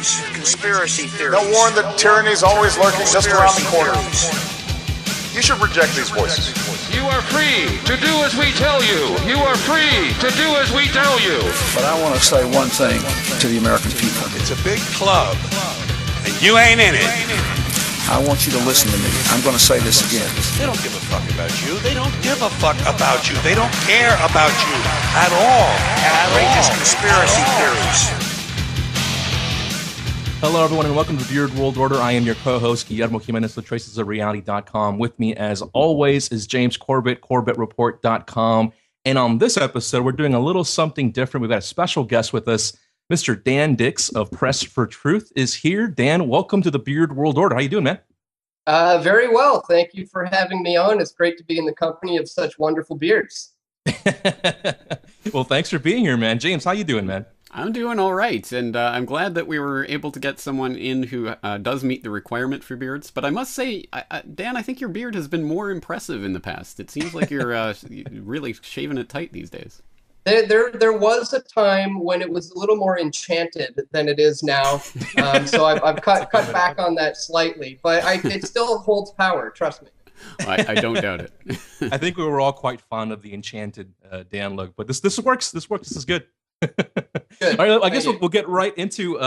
Conspiracy theories. They'll warn that tyranny is always lurking just around the corner. You should reject these voices. You are free to do as we tell you. You are free to do as we tell you. But I want to say one thing to the American people. It's a big club, and you ain't in it. I want you to listen to me. I'm going to say this again. They don't give a fuck about you. They don't give a fuck about you. They don't care about you at all. Outrageous conspiracy theories. Hello, everyone, and welcome to the Weird World Order. I am your co-host, Guillermo Jimenez with tracesofreality.com. With me, as always, is James Corbett, CorbettReport.com. And on this episode, we're doing a little something different. We've got a special guest with us. Mr. Dan Dix of Press for Truth is here. Dan, welcome to the Weird World Order. How you doing, man? Very well. Thank you for having me on. It's great to be in the company of such wonderful beards. Well, thanks for being here, man. James, how you doing, man? I'm doing all right, and I'm glad that we were able to get someone in who does meet the requirement for beards. But I must say, Dan, I think your beard has been more impressive in the past. It seems like you're really shaving it tight these days. There was a time when it was a little more enchanted than it is now, so I've cut back on that slightly, but it still holds power, trust me. I don't doubt it. I think we were all quite fond of the enchanted Dan look, but this works. This is good. Good. All right, I guess we'll get right into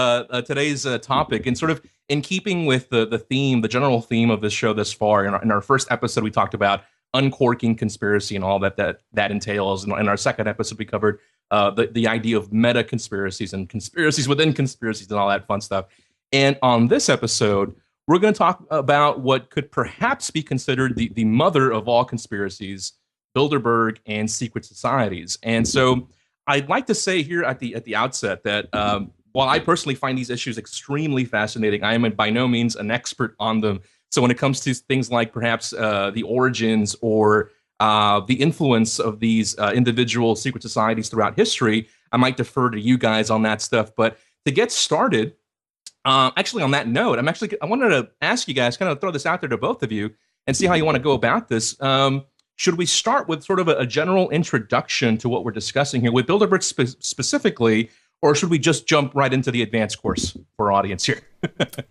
today's topic, and sort of in keeping with the theme, the general theme of this show thus far. In our first episode, we talked about uncorking conspiracy and all that entails. And in our second episode, we covered the idea of meta conspiracies and conspiracies within conspiracies and all that fun stuff. And on this episode, we're going to talk about what could perhaps be considered the mother of all conspiracies, Bilderberg and secret societies. And so I'd like to say here at the outset that while I personally find these issues extremely fascinating, I am by no means an expert on them. So when it comes to things like perhaps the origins or the influence of these individual secret societies throughout history, I might defer to you guys on that stuff. But to get started, actually on that note, I wanted to ask you guys, kind of throw this out there to both of you and see how you want to go about this. Should we start with sort of a general introduction to what we're discussing here with Bilderberg specifically, or should we just jump right into the advanced course for our audience here?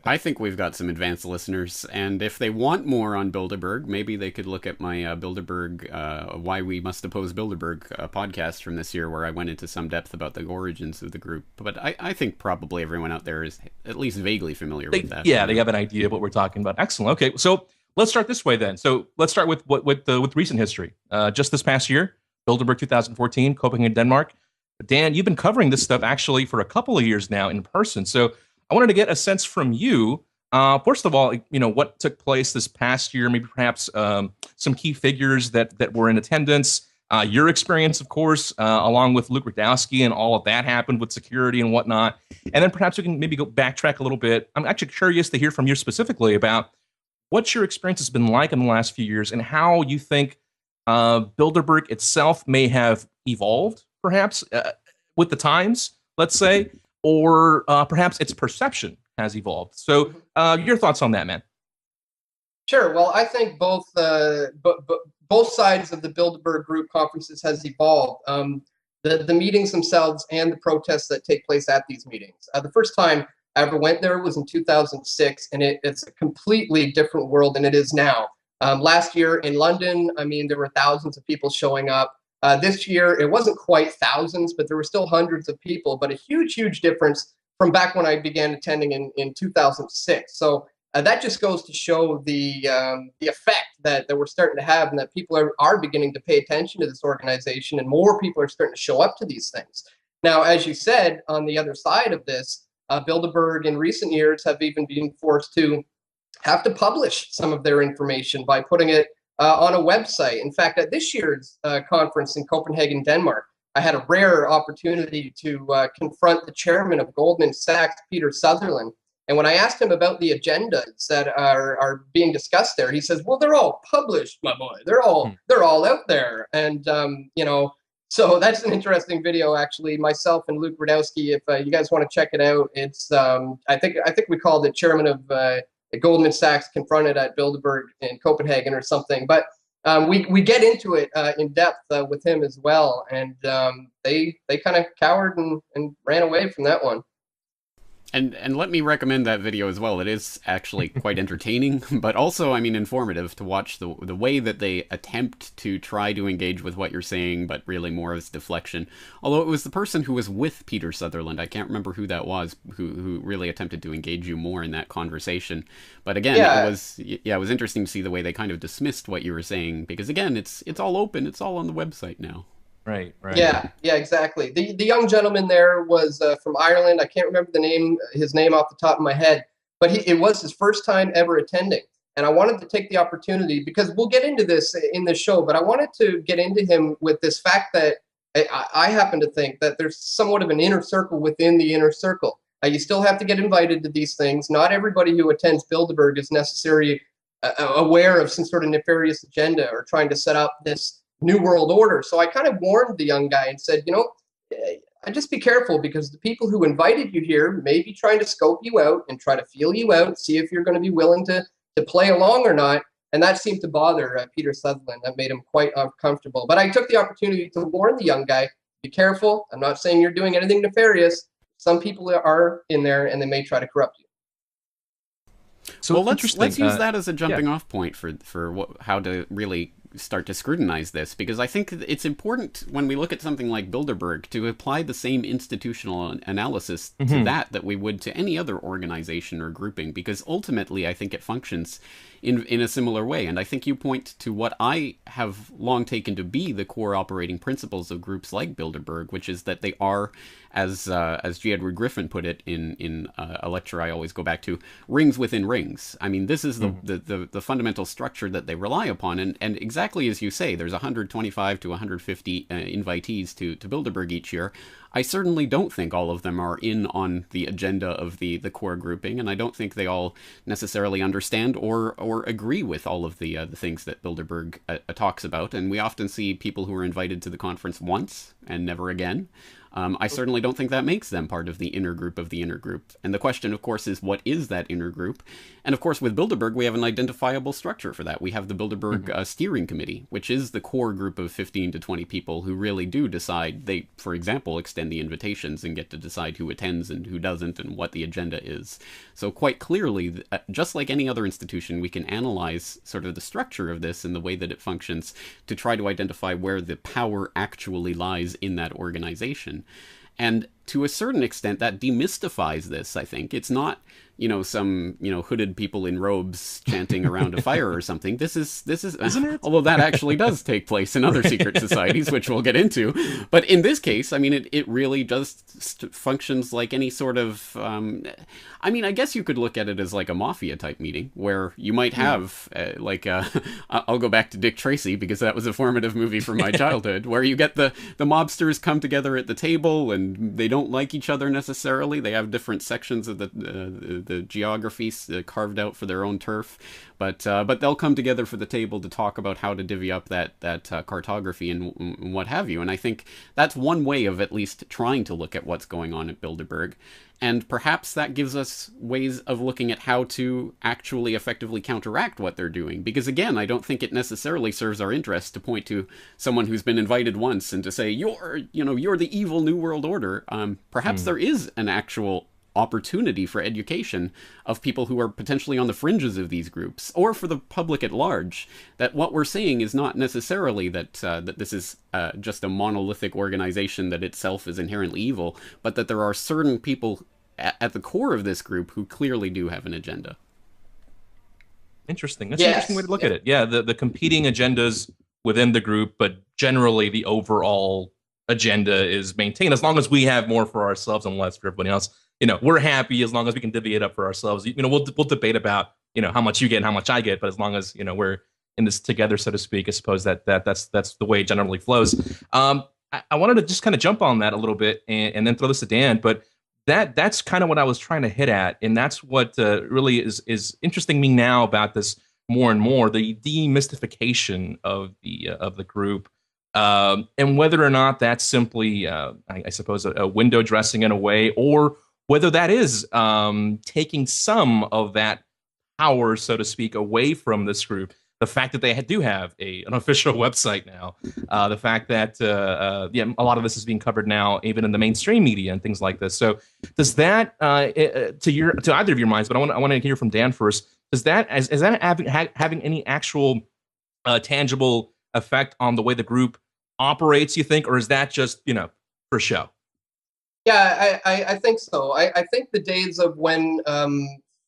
I think we've got some advanced listeners, and if they want more on Bilderberg, maybe they could look at my Bilderberg, Why We Must Oppose Bilderberg podcast from this year, where I went into some depth about the origins of the group. But I think probably everyone out there is at least vaguely familiar with that. Yeah, they have an idea of what we're talking about. Excellent. Okay, so let's start this way then. So let's start with recent history. Just this past year, Bilderberg 2014, Copenhagen, Denmark. Dan, you've been covering this stuff actually for a couple of years now in person. So I wanted to get a sense from you, first of all, what took place this past year, maybe perhaps some key figures that were in attendance, your experience, of course, along with Luke Rudkowski and all of that happened with security and whatnot. And then perhaps we can maybe go backtrack a little bit. I'm actually curious to hear from you specifically about what your experience has been like in the last few years and how you think Bilderberg itself may have evolved, perhaps, with the times, let's say, or perhaps its perception has evolved. So your thoughts on that, man? Sure. Well, I think both sides of the Bilderberg group conferences has evolved. The meetings themselves and the protests that take place at these meetings. The first time I ever went there was in 2006, and it's a completely different world than it is now. Last year in London, there were thousands of people showing up. This year, it wasn't quite thousands, but there were still hundreds of people, but a huge, huge difference from back when I began attending in 2006. So that just goes to show the effect that we're starting to have, and that people are beginning to pay attention to this organization, and more people are starting to show up to these things. Now, as you said, on the other side of this, Bilderberg in recent years have even been forced to have to publish some of their information by putting it on a website. In fact, at this year's conference in Copenhagen, Denmark, I had a rare opportunity to confront the chairman of Goldman Sachs, Peter Sutherland. And when I asked him about the agendas that are being discussed there, he says, "Well, they're all published, my boy. They're all out there." And so that's an interesting video, actually. Myself and Luke Rudkowski, if you guys want to check it out, it's I think we called it Chairman of Goldman Sachs Confronted at Bilderberg in Copenhagen or something. But we get into it in depth with him as well, and they kind of cowered and ran away from that one. And let me recommend that video as well. It is actually quite entertaining, but also, I mean, informative to watch the way that they attempt to try to engage with what you're saying, but really more as deflection. Although it was the person who was with Peter Sutherland, I can't remember who that was, who really attempted to engage you more in that conversation. But again, it was interesting to see the way they kind of dismissed what you were saying, because again, it's all open, it's all on the website now. Right. Yeah, exactly. The young gentleman there was from Ireland. I can't remember his name off the top of my head, but it was his first time ever attending. And I wanted to take the opportunity, because we'll get into this in this show, but I wanted to get into him with this fact that I happen to think that there's somewhat of an inner circle within the inner circle. You still have to get invited to these things. Not everybody who attends Bilderberg is necessarily aware of some sort of nefarious agenda or trying to set up this New World Order. So I kind of warned the young guy and said, just be careful, because the people who invited you here may be trying to scope you out and try to feel you out, see if you're going to be willing to play along or not. And that seemed to bother Peter Sutherland. That made him quite uncomfortable. But I took the opportunity to warn the young guy, be careful. I'm not saying you're doing anything nefarious. Some people are in there and they may try to corrupt you. So let's use that as a jumping off point for how to really start to scrutinize this, because I think it's important when we look at something like Bilderberg to apply the same institutional analysis to that we would to any other organization or grouping, because ultimately I think it functions in a similar way. And I think you point to what I have long taken to be the core operating principles of groups like Bilderberg, which is that they are, as G. Edward Griffin put it in a lecture I always go back to, rings within rings. I mean, this is the fundamental structure that they rely upon. And exactly as you say, there's 125 to 150 invitees to Bilderberg each year. I certainly don't think all of them are in on the agenda of the core grouping, and I don't think they all necessarily understand or agree with all of the things that Bilderberg talks about. And we often see people who are invited to the conference once and never again. I certainly don't think that makes them part of the inner group of the inner group. And the question, of course, is what is that inner group? And of course, with Bilderberg, we have an identifiable structure for that. We have the Bilderberg Steering Committee, which is the core group of 15 to 20 people who really do decide. They, for example, extend the invitations and get to decide who attends and who doesn't and what the agenda is. So quite clearly, just like any other institution, we can analyze sort of the structure of this and the way that it functions to try to identify where the power actually lies in that organization. And to a certain extent, that demystifies this, I think. It's not, some, hooded people in robes chanting around a fire or something. This is, isn't it? Although that actually does take place in other secret societies, which we'll get into. But in this case, I mean, it really just functions like any sort of, I guess you could look at it as like a mafia type meeting where you might have I'll go back to Dick Tracy because that was a formative movie from my childhood, where you get the mobsters come together at the table and they don't like each other necessarily. They have different sections of the geography carved out for their own turf, but they'll come together for the table to talk about how to divvy up that cartography and what have you. And I think that's one way of at least trying to look at what's going on at Bilderberg. And perhaps that gives us ways of looking at how to actually effectively counteract what they're doing. Because again, I don't think it necessarily serves our interest to point to someone who's been invited once and to say, you're the evil New World Order. Perhaps there is an actual opportunity for education of people who are potentially on the fringes of these groups, or for the public at large, that what we're saying is not necessarily that this is just a monolithic organization that itself is inherently evil, but that there are certain people at the core of this group who clearly do have an agenda. Interesting. That's an interesting way to look at it. Yeah, the competing agendas within the group, but generally the overall agenda is maintained. As long as we have more for ourselves and less for everybody else, we're happy as long as we can divvy it up for ourselves. We'll debate about, how much you get and how much I get, but as long as, we're in this together, so to speak, I suppose that's the way it generally flows. I wanted to just kind of jump on that a little bit and then throw this to Dan, but that's kind of what I was trying to hit at. And that's what really is interesting me now about this more and more, the demystification of the group. And whether or not that's simply, I suppose, a window dressing in a way, or whether that is taking some of that power, so to speak, away from this group. the fact that they do have an official website now, the fact that a lot of this is being covered now, even in the mainstream media and things like this. So, does that to either of your minds? But I want to hear from Dan first. Is that having any actual tangible effect on the way the group operates? You think, or is that just for show? Yeah, I think so. I think the days of when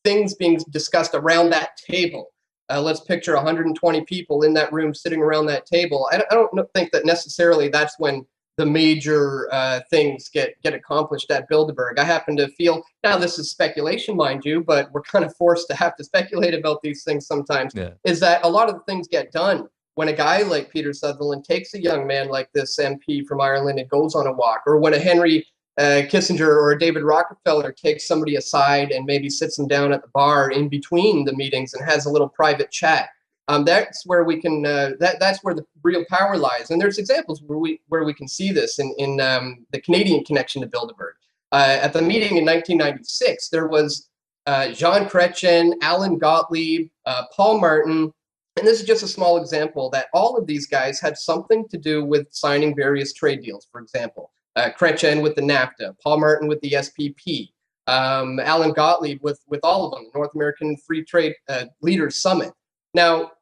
things being discussed around that table. Let's picture 120 people in that room sitting around that table. I don't think that necessarily that's when the major things get accomplished at Bilderberg. I happen to feel, now this is speculation, mind you, but we're kind of forced to have to speculate about these things sometimes, is that a lot of the things get done when a guy like Peter Sutherland takes a young man like this MP from Ireland and goes on a walk, or when a Henry Kissinger or a David Rockefeller takes somebody aside and maybe sits them down at the bar in between the meetings and has a little private chat. That's where we can. That's where the real power lies. And there's examples where we can see this in the Canadian connection to Bilderberg. At the meeting in 1996, there was Jean Chrétien, Alan Gottlieb, Paul Martin, and this is just a small example that all of these guys had something to do with signing various trade deals. For example, Chrétien with the NAFTA, Paul Martin with the SPP, Alan Gottlieb with all of them, the North American Free Trade Leaders Summit. Now,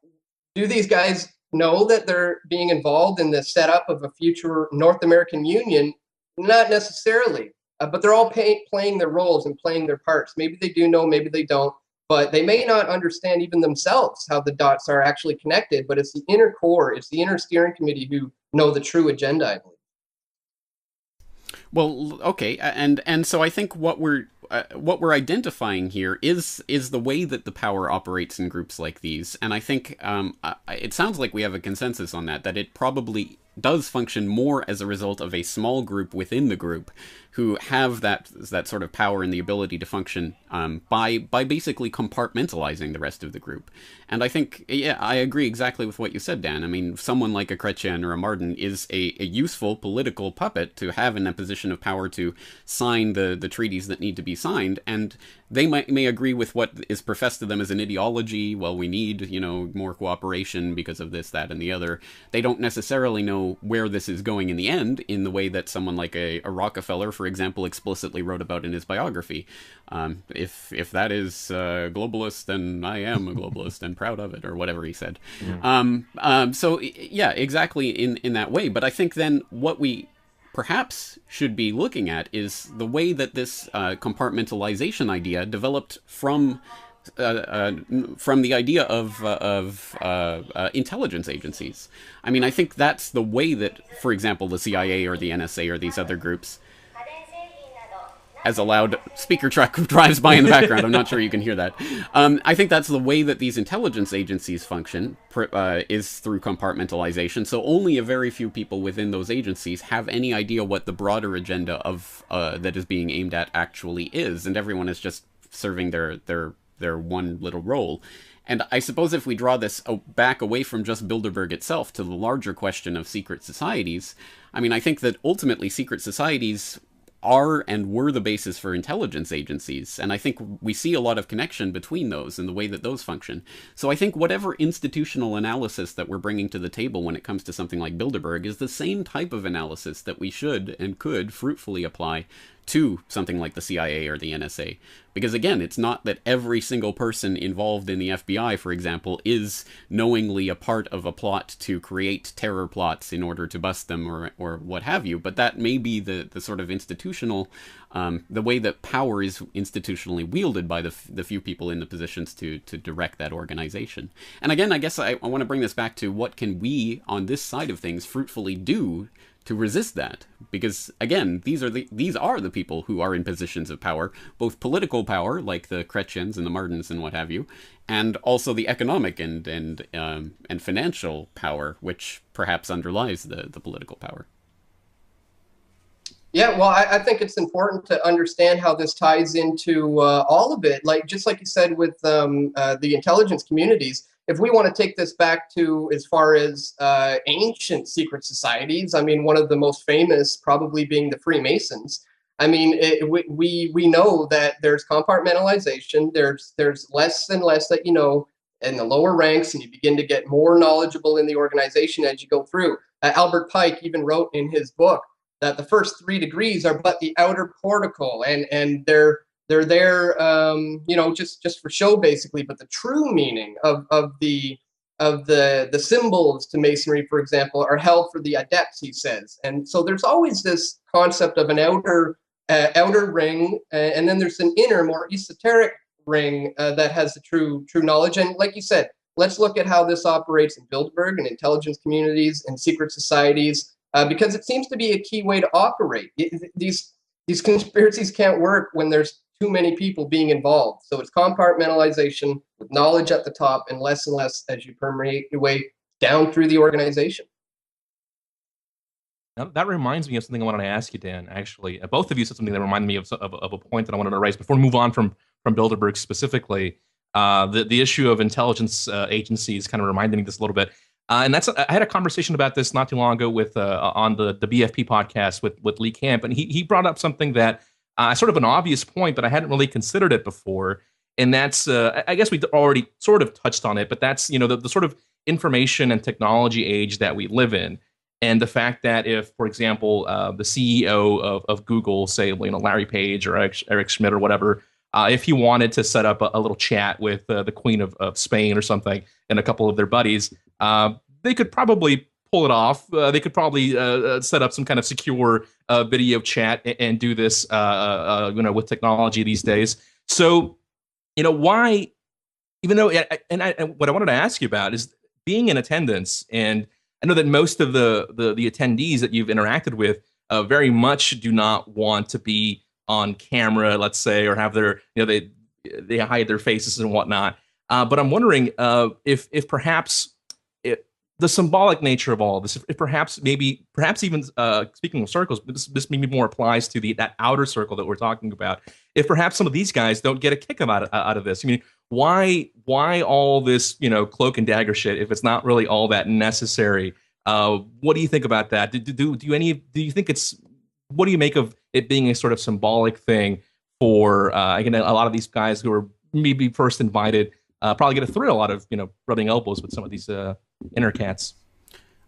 do these guys know that they're being involved in the setup of a future North American Union? Not necessarily, but they're all playing their roles and playing their parts. Maybe they do know, maybe they don't, but they may not understand even themselves how the dots are actually connected, but it's the inner core, it's the inner steering committee who know the true agenda, I believe. Well, okay, and so I think what we're identifying here is the way that the power operates in groups like these, and I think it sounds like we have a consensus on that it probably does function more as a result of a small group within the group who have that sort of power and the ability to function by basically compartmentalizing the rest of the group. And I think, yeah, I agree exactly with what you said, Dan. I mean, someone like a Chrétien or a Martin is a useful political puppet to have in a position of power to sign the treaties that need to be signed, and they may agree with what is professed to them as an ideology. Well, we need, more cooperation because of this, that, and the other. They don't necessarily know where this is going in the end, in the way that someone like a Rockefeller, for example, explicitly wrote about in his biography. If that is globalist, then I am a globalist and proud of it, or whatever he said. So, yeah, exactly in that way. But I think then what we perhaps should be looking at is the way that this compartmentalization idea developed from the idea of intelligence agencies. I mean, I think that's the way that, for example, the CIA or the NSA or these other groups, as a loud speaker truck drives by in the background, I'm not sure you can hear that. I think that's the way that these intelligence agencies function, is through compartmentalization. So only a very few people within those agencies have any idea what the broader agenda of that is being aimed at actually is, and everyone is just serving their one little role. And I suppose if we draw this back away from just Bilderberg itself to the larger question of secret societies, I mean, I think that ultimately secret societies are and were the basis for intelligence agencies, and I think we see a lot of connection between those and the way that those function. So I think whatever institutional analysis that we're bringing to the table when it comes to something like Bilderberg is the same type of analysis that we should and could fruitfully apply to something like the CIA or the NSA. Because again, it's not that every single person involved in the FBI, for example, is knowingly a part of a plot to create terror plots in order to bust them or what have you, but that may be the sort of institutional, the way that power is institutionally wielded by the few people in the positions to direct that organization. And again, I guess I want to bring this back to what can we, on this side of things, fruitfully do to resist that, because again, these are the people who are in positions of power, both political power, like the Chrétiens and the Martins and what have you, and also the economic and financial power, which perhaps underlies the political power. Yeah, well, I think it's important to understand how this ties into all of it. Just like you said with the intelligence communities, if we want to take this back to as far as ancient secret societies, I mean, one of the most famous probably being the Freemasons. I mean, we know that there's compartmentalization. There's less and less that you know in the lower ranks, and you begin to get more knowledgeable in the organization as you go through. Albert Pike even wrote in his book that the first 3 degrees are but the outer portico, and they're there, just for show, basically. But the true meaning of the symbols to Masonry, for example, are held for the adepts, he says. And so there's always this concept of an outer ring, and then there's an inner, more esoteric ring that has the true knowledge. And like you said, let's look at how this operates in Bilderberg and intelligence communities and secret societies, because it seems to be a key way to operate. These conspiracies can't work when there's too many people being involved. So it's compartmentalization with knowledge at the top and less as you permeate your way down through the organization. Now, that reminds me of something I wanted to ask you, Dan. Actually, both of you said something that reminded me of a point that I wanted to raise before we move on from Bilderberg specifically. The issue of intelligence agencies kind of reminded me of this a little bit. And I had a conversation about this not too long ago with on the BFP podcast with Lee Camp, and he brought up something that sort of an obvious point, but I hadn't really considered it before. And that's I guess we already sort of touched on it, but that's the sort of information and technology age that we live in. And the fact that if, for example, the CEO of Google, say, Larry Page or Eric Schmidt or whatever, if he wanted to set up a little chat with the Queen of Spain or something and a couple of their buddies, they could probably pull it off. They could probably set up some kind of secure video chat and do this, with technology these days. So, why, even though, and what I wanted to ask you about is being in attendance, and I know that most of the attendees that you've interacted with very much do not want to be on camera, let's say, or have their, they hide their faces and whatnot. But I'm wondering if perhaps the symbolic nature of all of this, if perhaps even speaking of circles, this maybe more applies to that outer circle that we're talking about. If perhaps some of these guys don't get a kick out of this. I mean, why all this cloak and dagger shit if it's not really all that necessary? What do you think about that? Do you think what do you make of it being a sort of symbolic thing for again, a lot of these guys who are maybe first invited probably get a thrill out of rubbing elbows with some of these inner cats?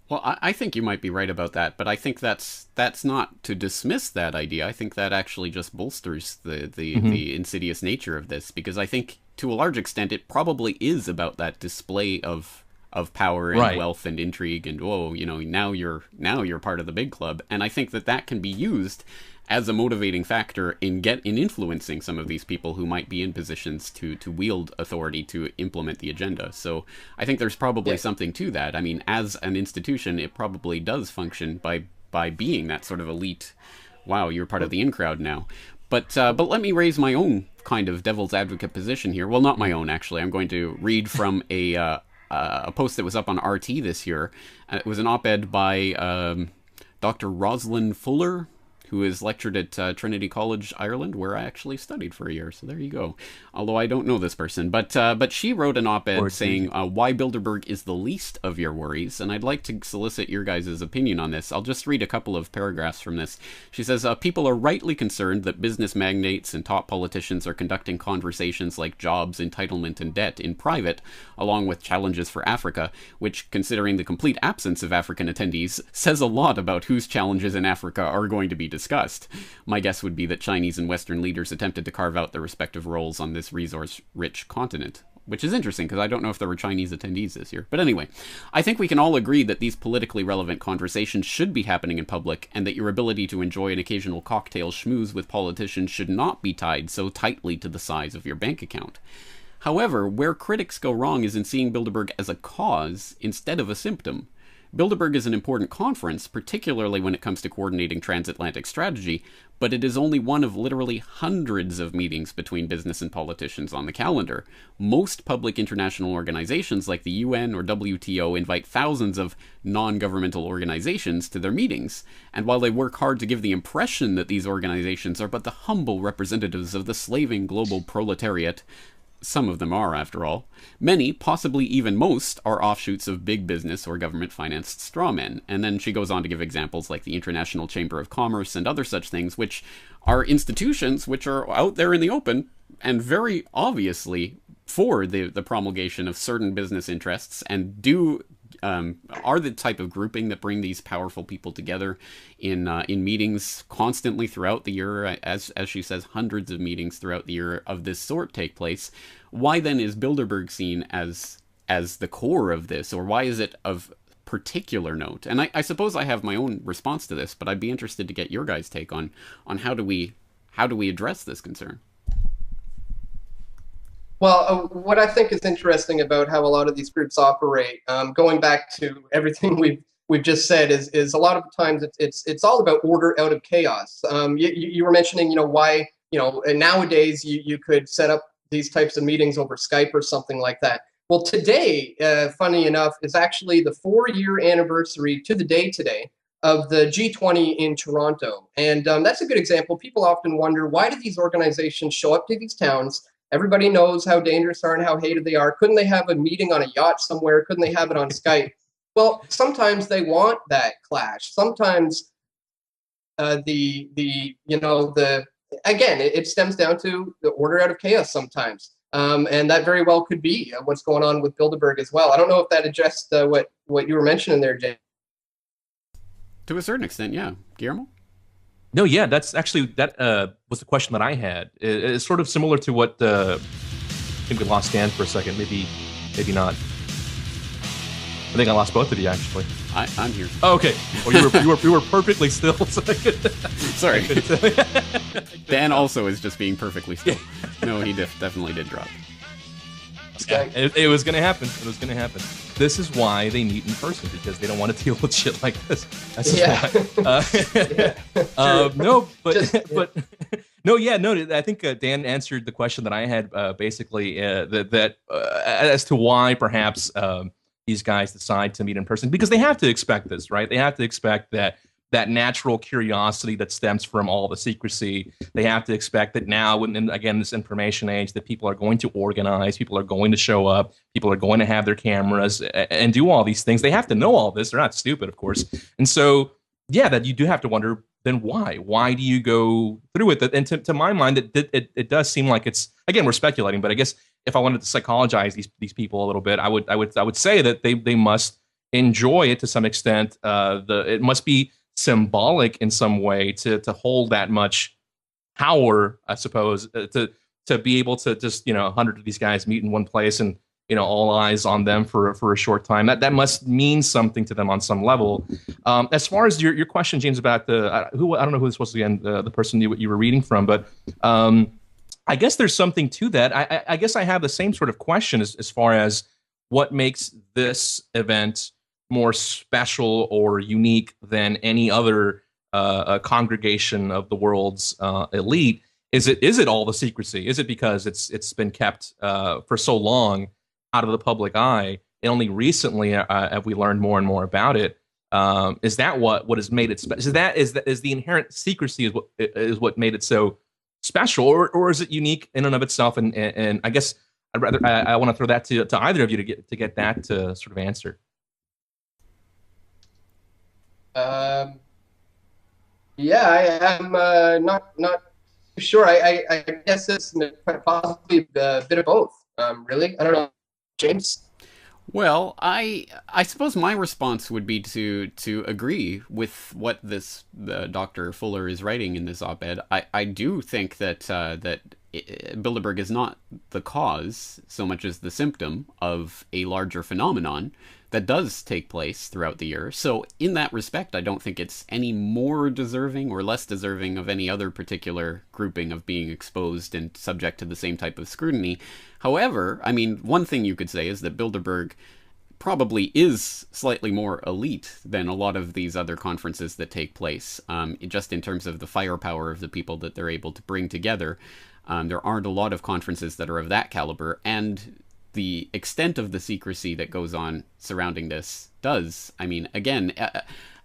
Well, I think you might be right about that, but I think that's not to dismiss that idea. I think that actually just bolsters the insidious nature of this, because I think to a large extent it probably is about that display of power and wealth and intrigue and now you're part of the big club, and I think that can be used as a motivating factor in influencing some of these people who might be in positions to wield authority to implement the agenda. So I think there's probably something to that. I mean, as an institution, it probably does function by being that sort of elite, wow, you're part of the in crowd now. But let me raise my own kind of devil's advocate position here. Well, not my own, actually. I'm going to read from a post that was up on RT this year. It was an op-ed by Dr. Rosalind Fuller, who is lectured at Trinity College, Ireland, where I actually studied for a year. So there you go. Although I don't know this person. But she wrote an op-ed saying why Bilderberg is the least of your worries. And I'd like to solicit your guys' opinion on this. I'll just read a couple of paragraphs from this. She says, people are rightly concerned that business magnates and top politicians are conducting conversations like jobs, entitlement, and debt in private, along with challenges for Africa, which, considering the complete absence of African attendees, says a lot about whose challenges in Africa are going to be discussed. My guess would be that Chinese and Western leaders attempted to carve out their respective roles on this resource-rich continent, which is interesting because I don't know if there were Chinese attendees this year. But anyway, I think we can all agree that these politically relevant conversations should be happening in public, and that your ability to enjoy an occasional cocktail schmooze with politicians should not be tied so tightly to the size of your bank account. However, where critics go wrong is in seeing Bilderberg as a cause instead of a symptom. Bilderberg is an important conference, particularly when it comes to coordinating transatlantic strategy, but it is only one of literally hundreds of meetings between business and politicians on the calendar. Most public international organizations like the UN or WTO invite thousands of non-governmental organizations to their meetings, and while they work hard to give the impression that these organizations are but the humble representatives of the slaving global proletariat, some of them are, after all, many, possibly even most, are offshoots of big business or government-financed strawmen. And then she goes on to give examples like the International Chamber of Commerce and other such things, which are institutions which are out there in the open and very obviously for the promulgation of certain business interests, and are the type of grouping that bring these powerful people together in meetings constantly throughout the year. As she says, hundreds of meetings throughout the year of this sort take place. Why then is Bilderberg seen as the core of this, or why is it of particular note? And I suppose I have my own response to this, but I'd be interested to get your guys' take on how do we address this concern. Well, what I think is interesting about how a lot of these groups operate, going back to everything we've just said, is a lot of times it's all about order out of chaos. You were mentioning, why, and nowadays you could set up these types of meetings over Skype or something like that. Well, today, funny enough, is actually the 4-year anniversary to the day today of the G20 in Toronto. And that's a good example. People often wonder, why do these organizations show up to these towns? Everybody knows how dangerous they are and how hated they are. Couldn't they have a meeting on a yacht somewhere? Couldn't they have it on Skype? Well, sometimes they want that clash. Sometimes again, it stems down to the order out of chaos sometimes. And that very well could be what's going on with Bilderberg as well. I don't know if that addressed what you were mentioning there, Jay. To a certain extent, yeah. Guillermo? No, yeah, that's actually, that was the question that I had. It's sort of similar to what, I think we lost Dan for a second, maybe not. I think I lost both of you, actually. I'm here. Oh, okay. Well, you were perfectly still. So Sorry. Dan also is just being perfectly still. No, he definitely did drop. Yeah, it was going to happen. It was going to happen. This is why they meet in person, because they don't want to deal with shit like this. That's just why. No, but no, yeah, no. I think Dan answered the question that I had, basically, that as to why perhaps these guys decide to meet in person, because they have to expect this, right? They have to expect that natural curiosity that stems from all the secrecy. They have to expect that now, in again, this information age, that people are going to organize, people are going to show up, people are going to have their cameras and do all these things. They have to know all this. They're not stupid, of course. And so, yeah, that you do have to wonder, then why? Why do you go through it? And to my mind, it does seem like it's, again, we're speculating, but I guess if I wanted to psychologize these people a little bit, I would say that they must enjoy it to some extent. It must be symbolic in some way to hold that much power, I suppose, to be able to just 100 of these guys meet in one place and all eyes on them for a short time. That must mean something to them on some level. As far as your question, James, about I don't know who this was again, the person you were reading from, but I guess there's something to that. I guess I have the same sort of question as far as what makes this event more special or unique than any other congregation of the world's elite. Is it all the secrecy? Is it because it's been kept for so long out of the public eye, and only recently have we learned more and more about it? Is that what has made it special? Is the inherent secrecy is what made it so special, or is it unique in and of itself? And I guess I want to throw that to either of you to get that to sort of answer. Yeah, I am not sure. I guess it's possibly a bit of both. Really, I don't know, James. Well, I suppose my response would be to agree with what the Dr. Fuller is writing in this op-ed. I do think that Bilderberg is not the cause so much as the symptom of a larger phenomenon that does take place throughout the year. So in that respect, I don't think it's any more deserving or less deserving of any other particular grouping of being exposed and subject to the same type of scrutiny. However, I mean, one thing you could say is that Bilderberg probably is slightly more elite than a lot of these other conferences that take place, just in terms of the firepower of the people that they're able to bring together. There aren't a lot of conferences that are of that caliber, and the extent of the secrecy that goes on surrounding this does. I mean, again,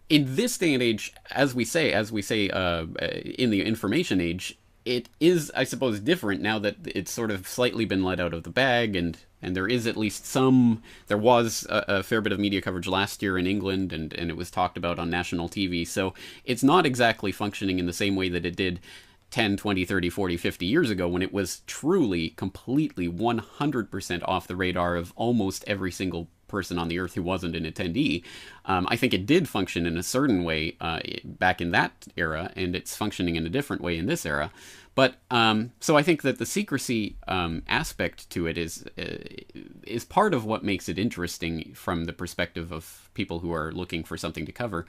in this day and age, as we say, in the information age, it is, I suppose, different now that it's sort of slightly been let out of the bag, and there is at least there was a fair bit of media coverage last year in England, and it was talked about on national TV, so it's not exactly functioning in the same way that it did 10, 20, 30, 40, 50 years ago, when it was truly, completely, 100% off the radar of almost every single person on the earth who wasn't an attendee. I think it did function in a certain way back in that era, and it's functioning in a different way in this era. But so I think that the secrecy aspect to it is part of what makes it interesting from the perspective of people who are looking for something to cover.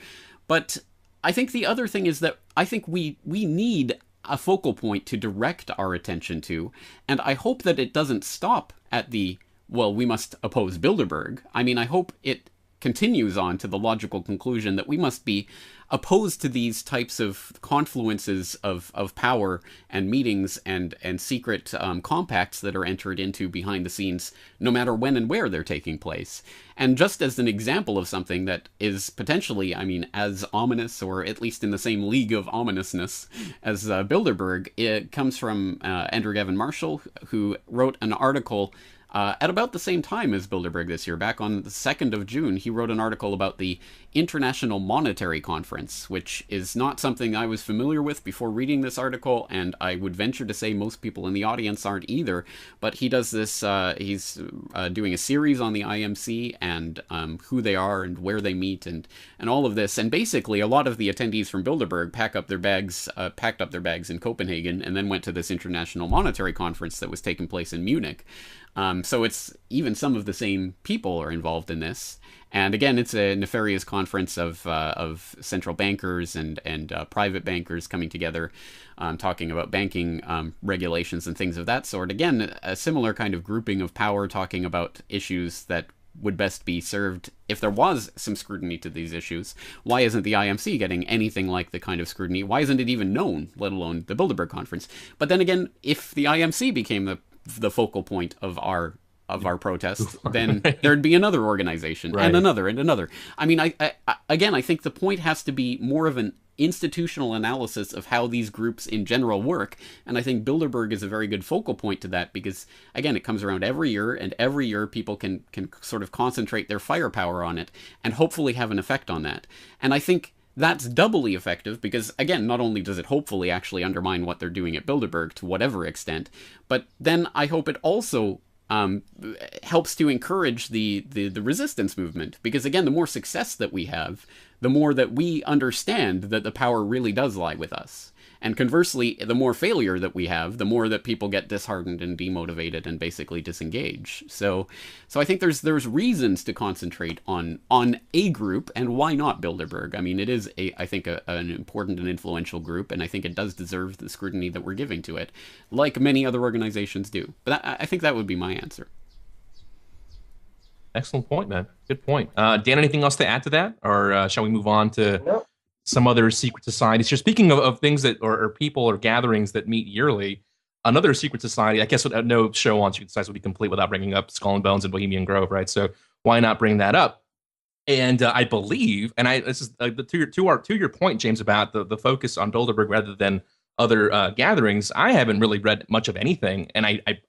But I think the other thing is that I think we need a focal point to direct our attention to, and I hope that it doesn't stop at the, well, we must oppose Bilderberg. I mean, I hope it continues on to the logical conclusion that we must be opposed to these types of confluences of power and meetings and secret compacts that are entered into behind the scenes, no matter when and where they're taking place. And just as an example of something that is potentially, I mean, as ominous, or at least in the same league of ominousness as Bilderberg, it comes from Andrew Gavin Marshall, who wrote an article at about the same time as Bilderberg this year. Back on the 2nd of June, he wrote an article about the International Monetary Conference, which is not something I was familiar with before reading this article, and I would venture to say most people in the audience aren't either. But he does this, he's doing a series on the IMC and who they are and where they meet and all of this. And basically, a lot of the attendees from Bilderberg packed up their bags in Copenhagen and then went to this International Monetary Conference that was taking place in Munich. So it's even some of the same people are involved in this. And again, it's a nefarious conference of central bankers and private bankers coming together, talking about banking regulations and things of that sort. Again, a similar kind of grouping of power, talking about issues that would best be served if there was some scrutiny to these issues. Why isn't the IMC getting anything like the kind of scrutiny? Why isn't it even known, let alone the Bilderberg conference? But then again, if the IMC became the focal point of our protest, then there'd be another organization, right, and another. I mean, I think the point has to be more of an institutional analysis of how these groups in general work, and I think Bilderberg is a very good focal point to that, because again, it comes around every year, and every year people can sort of concentrate their firepower on it and hopefully have an effect on that. And I think that's doubly effective because, again, not only does it hopefully actually undermine what they're doing at Bilderberg to whatever extent, but then I hope it also helps to encourage the resistance movement. Because, again, the more success that we have, the more that we understand that the power really does lie with us. And conversely, the more failure that we have, the more that people get disheartened and demotivated and basically disengage. So I think there's reasons to concentrate on a group, and why not Bilderberg? I mean, it is I think an important and influential group, and I think it does deserve the scrutiny that we're giving to it, like many other organizations do. But I think that would be my answer. Excellent point, man. Good point. Dan, anything else to add to that, or shall we move on to some other secret societies? So speaking of things that, or people or gatherings that meet yearly, another secret society, I guess no show on secret societies would be complete without bringing up Skull and Bones and Bohemian Grove, right? So why not bring that up? And I believe, and this is to your point, James, about the focus on Bilderberg rather than other gatherings. I haven't really read much of anything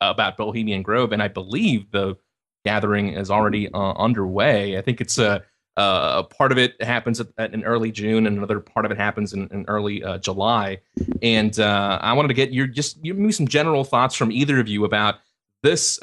about Bohemian Grove, and I believe the gathering is already underway. I think it's part of it happens in early June, and another part of it happens in early July. And I wanted to get give me some general thoughts from either of you about this,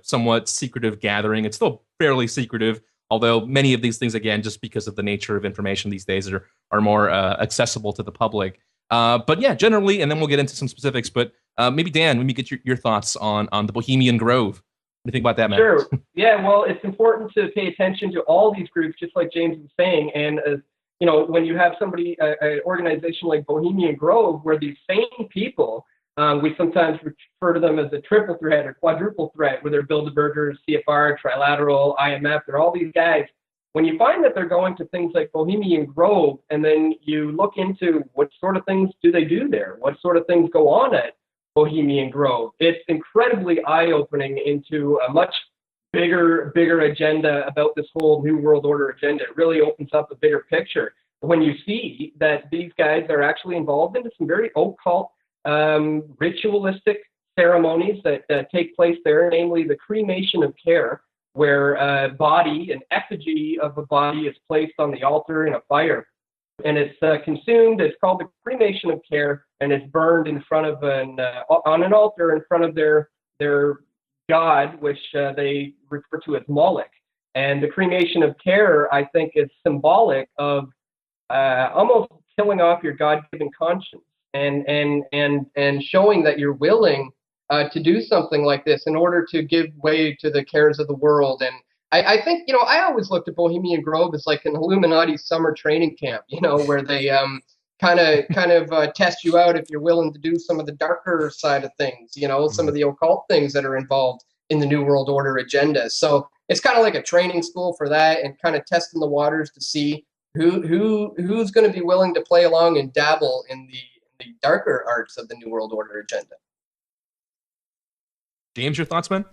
somewhat secretive gathering. It's still fairly secretive, although many of these things, again, just because of the nature of information these days, are more accessible to the public. But yeah, generally, and then we'll get into some specifics. But maybe Dan, let me get your thoughts on the Bohemian Grove. What do you think about that, man? Sure. Yeah, well, it's important to pay attention to all these groups, just like James was saying. And, when you have an organization like Bohemian Grove, where these same people, we sometimes refer to them as a triple threat or quadruple threat, where they're Bilderbergers, CFR, Trilateral, IMF, they're all these guys. When you find that they're going to things like Bohemian Grove, and then you look into what sort of things do they do there, what sort of things go on at Bohemian Grove, it's incredibly eye-opening into a much bigger agenda about this whole New World Order agenda. It really opens up a bigger picture when you see that these guys are actually involved into some very occult, ritualistic ceremonies that take place there, namely the cremation of care, where an effigy of a body is placed on the altar in a fire. And it's consumed. It's called the cremation of care, and it's burned in front of on an altar in front of their god, which they refer to as Moloch. And the cremation of terror, I think, is symbolic of almost killing off your God-given conscience and showing that you're willing to do something like this in order to give way to the cares of the world. And I think, I always looked at Bohemian Grove as like an Illuminati summer training camp, where they kind of test you out if you're willing to do some of the darker side of things, some of the occult things that are involved in the New World Order agenda. So it's kind of like a training school for that, and kind of testing the waters to see who's going to be willing to play along and dabble in the darker arts of the New World Order agenda. James, your thoughts, man?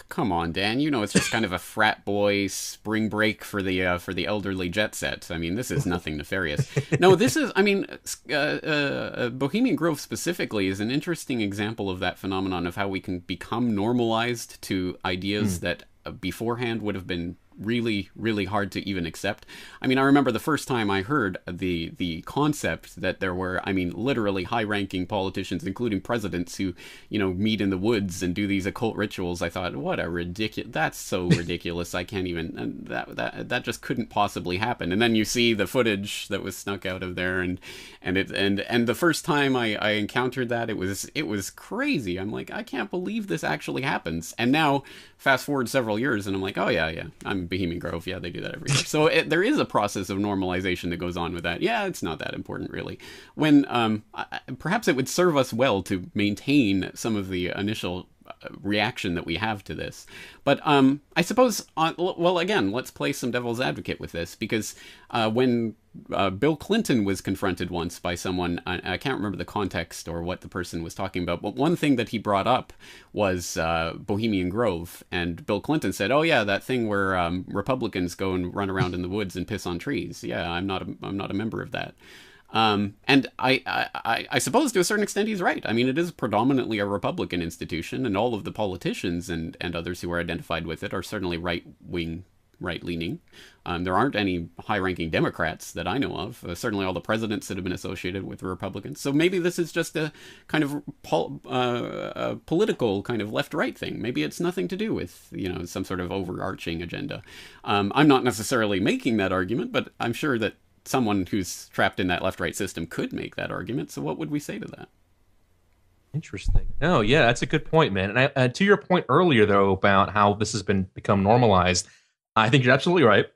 Come on, Dan. It's just kind of a frat boy spring break for the elderly jet set. I mean, this is nothing nefarious. No, this is. I mean, Bohemian Grove specifically is an interesting example of that phenomenon of how we can become normalized to ideas that beforehand would have been really, really hard to even accept. I mean, I remember the first time I heard the concept that there were, literally high-ranking politicians, including presidents, who, meet in the woods and do these occult rituals. I thought, what a ridiculous, that's so ridiculous. I can't even, that just couldn't possibly happen. And then you see the footage that was snuck out of there, and the first time I encountered that, it was crazy. I'm like, I can't believe this actually happens. And now, fast forward several years, and I'm like, oh yeah, I'm Bohemian Grove. Yeah, they do that every year. So there is a process of normalization that goes on with that. Yeah, it's not that important, really. When perhaps it would serve us well to maintain some of the initial reaction that we have to this. But I suppose, well, again, let's play some devil's advocate with this, because when Bill Clinton was confronted once by someone, I can't remember the context or what the person was talking about, but one thing that he brought up was Bohemian Grove, and Bill Clinton said, oh yeah, that thing where Republicans go and run around in the woods and piss on trees. Yeah, I'm not a member of that. And I suppose to a certain extent he's right. I mean, it is predominantly a Republican institution, and all of the politicians and others who are identified with it are certainly right-leaning. There aren't any high-ranking Democrats that I know of. Certainly all the presidents that have been associated with the Republicans. So maybe this is just a kind of political kind of left-right thing. Maybe it's nothing to do with, some sort of overarching agenda. I'm not necessarily making that argument, but I'm sure that someone who's trapped in that left-right system could make that argument. So what would we say to that? Interesting. No, yeah, that's a good point, man. And to your point earlier, though, about how this has become normalized, I think you're absolutely right.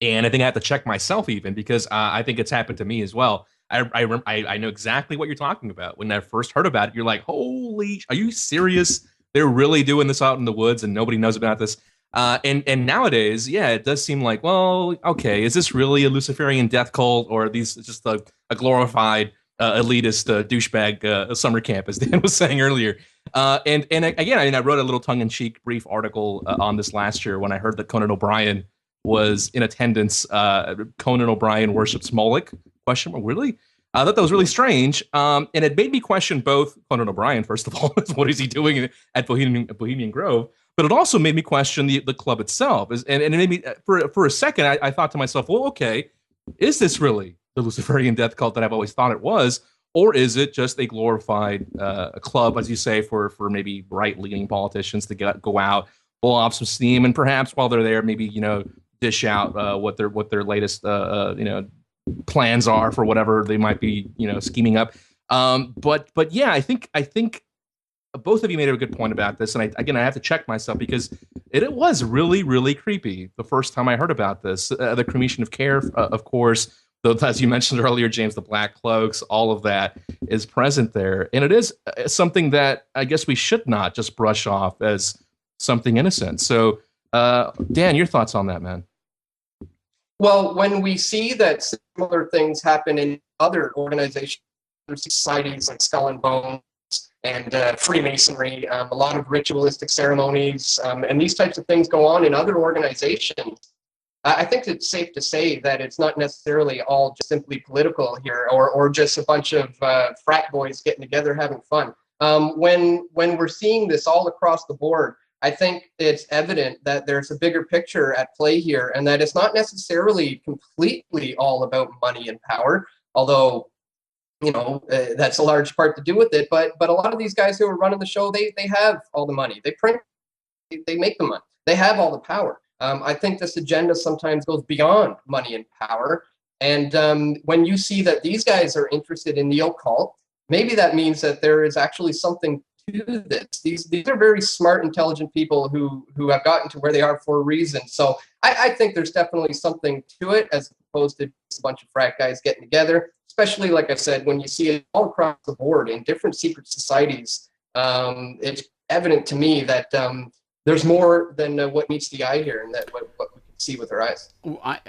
And I think I have to check myself even, because I think it's happened to me as well. I know exactly what you're talking about. When I first heard about it, you're like, holy, are you serious? They're really doing this out in the woods and nobody knows about this. And nowadays, yeah, it does seem like, well, okay, is this really a Luciferian death cult, or are these just a glorified elitist douchebag summer camp, as Dan was saying earlier? And again, I wrote a little tongue-in-cheek brief article on this last year when I heard that Conan O'Brien was in attendance. Conan O'Brien worships Moloch? Question mark, really? I thought that was really strange, and it made me question both Conan O'Brien, first of all, what is he doing at Bohemian Grove? But it also made me question the club itself. And it made me, for a second, I thought to myself, well, okay, is this really the Luciferian death cult that I've always thought it was? Or is it just a glorified club, as you say, for maybe right-leaning politicians to go out, blow off some steam, and perhaps while they're there, maybe, dish out what their latest, plans are for whatever they might be, scheming up. But yeah, I think both of you made a good point about this, and I have to check myself, because it was really, really creepy the first time I heard about this. The cremation of care, of course, though, as you mentioned earlier, James, the black cloaks, all of that is present there, and it is something that I guess we should not just brush off as something innocent. So, Dan, your thoughts on that, man? Well, when we see that similar things happen in other organizations, societies like Skull and Bones, and Freemasonry, a lot of ritualistic ceremonies, and these types of things go on in other organizations. I think it's safe to say that it's not necessarily all just simply political here, or just a bunch of frat boys getting together having fun. When we're seeing this all across the board, I think it's evident that there's a bigger picture at play here, and that it's not necessarily completely all about money and power, although that's a large part to do with it. But a lot of these guys who are running the show, they have all the money. They print, they make the money. They have all the power. I think this agenda sometimes goes beyond money and power. And when you see that these guys are interested in the occult, maybe that means that there is actually something to this. These are very smart, intelligent people who have gotten to where they are for a reason. So I think there's definitely something to it, as opposed to just a bunch of frat guys getting together. Especially, like I said, when you see it all across the board in different secret societies, it's evident to me that there's more than what meets the eye here, and that what we can see with our eyes. Let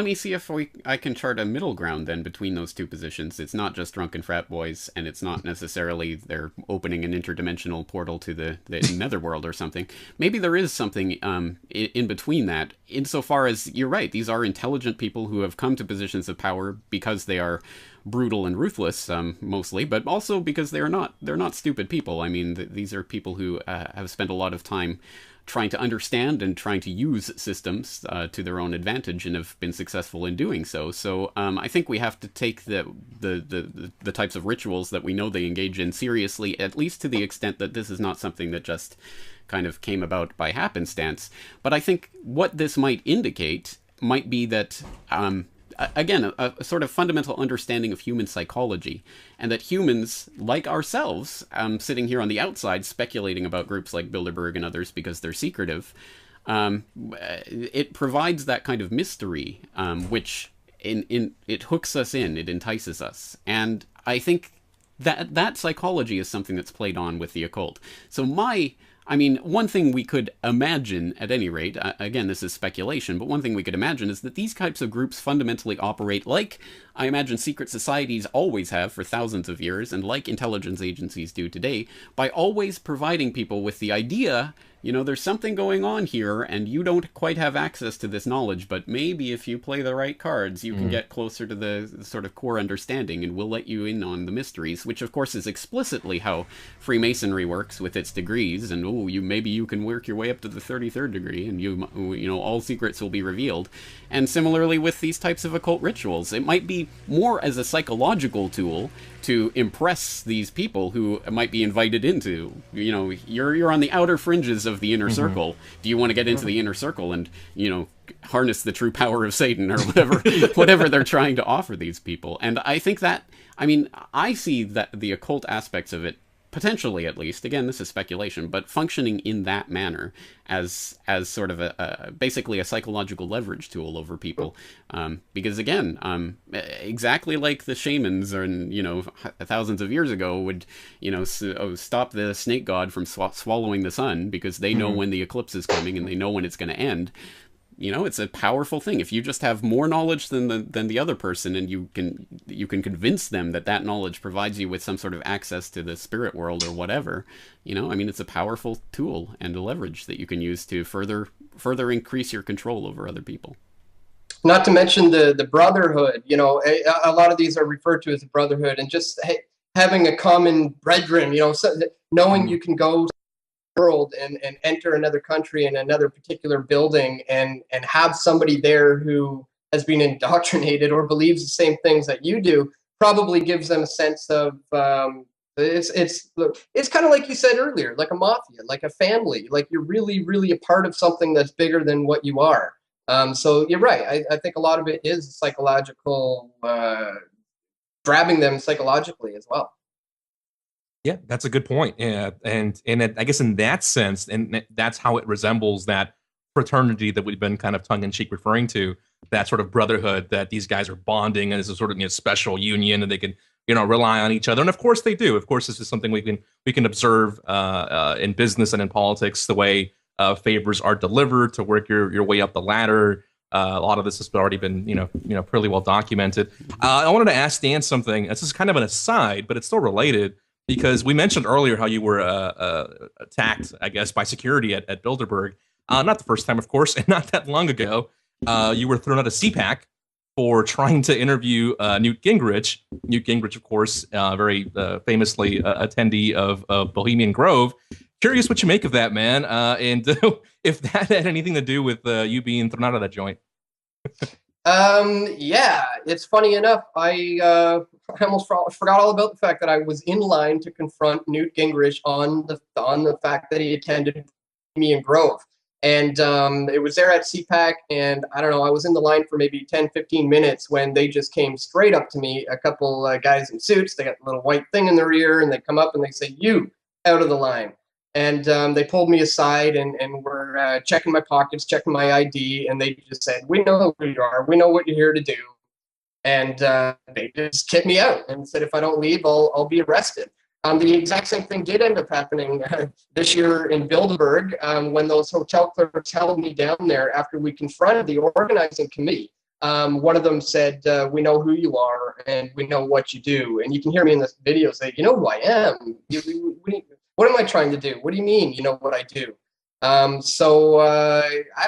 me see if I can chart a middle ground then between those two positions. It's not just drunken frat boys, and it's not necessarily they're opening an interdimensional portal to the netherworld or something. Maybe there is something in between that, insofar as you're right. These are intelligent people who have come to positions of power because they are brutal and ruthless, mostly, but also because they're not stupid people. I mean, these are people who have spent a lot of time trying to understand and trying to use systems to their own advantage, and have been successful in doing so. So I think we have to take the types of rituals that we know they engage in seriously, at least to the extent that this is not something that just kind of came about by happenstance. But I think what this might indicate might be that again, a sort of fundamental understanding of human psychology, and that humans, like ourselves, sitting here on the outside speculating about groups like Bilderberg and others because they're secretive, it provides that kind of mystery, which it hooks us in, it entices us. And I think that psychology is something that's played on with the occult. So one thing we could imagine, at any rate, again, this is speculation, but one thing we could imagine is that these types of groups fundamentally operate like I imagine secret societies always have for thousands of years, and like intelligence agencies do today, by always providing people with the idea, there's something going on here, and you don't quite have access to this knowledge, but maybe if you play the right cards, you can get closer to the sort of core understanding, and we'll let you in on the mysteries, which of course is explicitly how Freemasonry works with its degrees, and maybe you can work your way up to the 33rd degree, and all secrets will be revealed. And similarly with these types of occult rituals, it might be more as a psychological tool to impress these people who might be invited into, you're on the outer fringes of the inner circle. Do you want to get into the inner circle and, harness the true power of Satan, or whatever they're trying to offer these people? And I think that, I see that the occult aspects of it, potentially at least, again, this is speculation, but functioning in that manner as sort of basically a psychological leverage tool over people. Because again, exactly like the shamans thousands of years ago would, stop the snake god from swallowing the sun because they know when the eclipse is coming and they know when it's going to end. It's a powerful thing. If you just have more knowledge than the other person, and you can convince them that knowledge provides you with some sort of access to the spirit world or whatever, it's a powerful tool and a leverage that you can use to further increase your control over other people. Not to mention the brotherhood. A lot of these are referred to as a brotherhood, and just having a common brethren. Knowing you can go world and enter another country in another particular building and have somebody there who has been indoctrinated or believes the same things that you do, probably gives them a sense of it's kind of like you said earlier, like a mafia, like a family, like you're really, really a part of something that's bigger than what you are. So you're right. I think a lot of it is psychological, grabbing them psychologically as well. Yeah, that's a good point. Yeah, and I guess in that sense, and that's how it resembles that fraternity that we've been kind of tongue-in-cheek referring to, that sort of brotherhood that these guys are bonding as a sort of special union, and they can rely on each other. And of course they do. Of course, this is something we can observe in business and in politics, the way favors are delivered to work your way up the ladder. A lot of this has already been pretty well documented. I wanted to ask Dan something. This is kind of an aside, but it's still related. Because we mentioned earlier how you were attacked, I guess, by security at Bilderberg. Not the first time, of course, and not that long ago. You were thrown out of CPAC for trying to interview Newt Gingrich. Newt Gingrich, of course, very famously attendee of Bohemian Grove. Curious what you make of that, man, and if that had anything to do with you being thrown out of that joint. Yeah, it's funny enough. I almost forgot all about the fact that I was in line to confront Newt Gingrich on the fact that he attended me in Grove. And it was there at CPAC, and I don't know, I was in the line for maybe 10, 15 minutes when they just came straight up to me, a couple guys in suits. They got a little white thing in their ear, and they come up and they say, "You, out of the line." And they pulled me aside and were checking my pockets, checking my ID, and they just said, "We know who you are. We know what you're here to do." And they just kicked me out and said, "If I don't leave, I'll be arrested." The exact same thing did end up happening this year in Bilderberg when those hotel clerks held me down there after we confronted the organizing committee. One of them said, "We know who you are and we know what you do." And you can hear me in this video say, "You know who I am. What am I trying to do? What do you mean, you know what I do?" I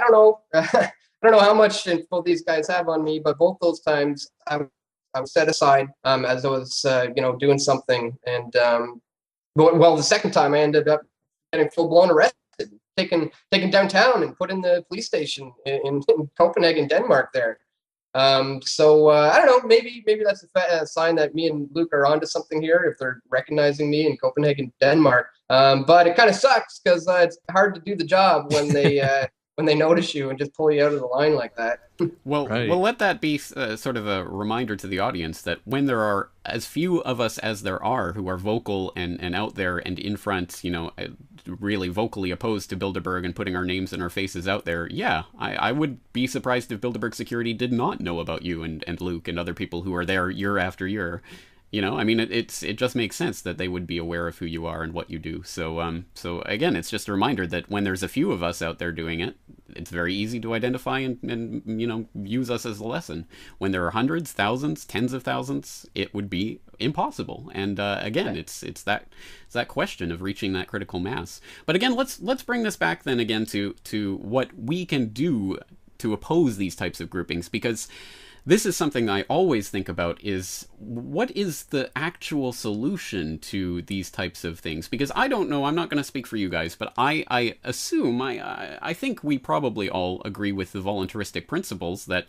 don't know. I don't know how much info these guys have on me, but both those times I was set aside as I was, doing something. And the second time I ended up getting full blown arrested, taken downtown and put in the police station in Copenhagen, Denmark. There. I don't know. Maybe that's a sign that me and Luke are onto something here if they're recognizing me in Copenhagen, Denmark. But it kind of sucks because it's hard to do the job when they. When they notice you and just pull you out of the line like that. Well, let that be sort of a reminder to the audience that when there are as few of us as there are who are vocal and out there and in front, really vocally opposed to Bilderberg and putting our names and our faces out there, yeah, I would be surprised if Bilderberg security did not know about you and Luke and other people who are there year after year. I mean, it just makes sense that they would be aware of who you are and what you do. So again, it's just a reminder that when there's a few of us out there doing it, it's very easy to identify and use us as a lesson. When there are hundreds, thousands, tens of thousands, it would be impossible. And again, it's that question of reaching that critical mass. But again, let's bring this back then again to what we can do to oppose these types of groupings, because this is something I always think about, is what is the actual solution to these types of things? Because I don't know, I'm not going to speak for you guys, but I assume, I think we probably all agree with the voluntaristic principles that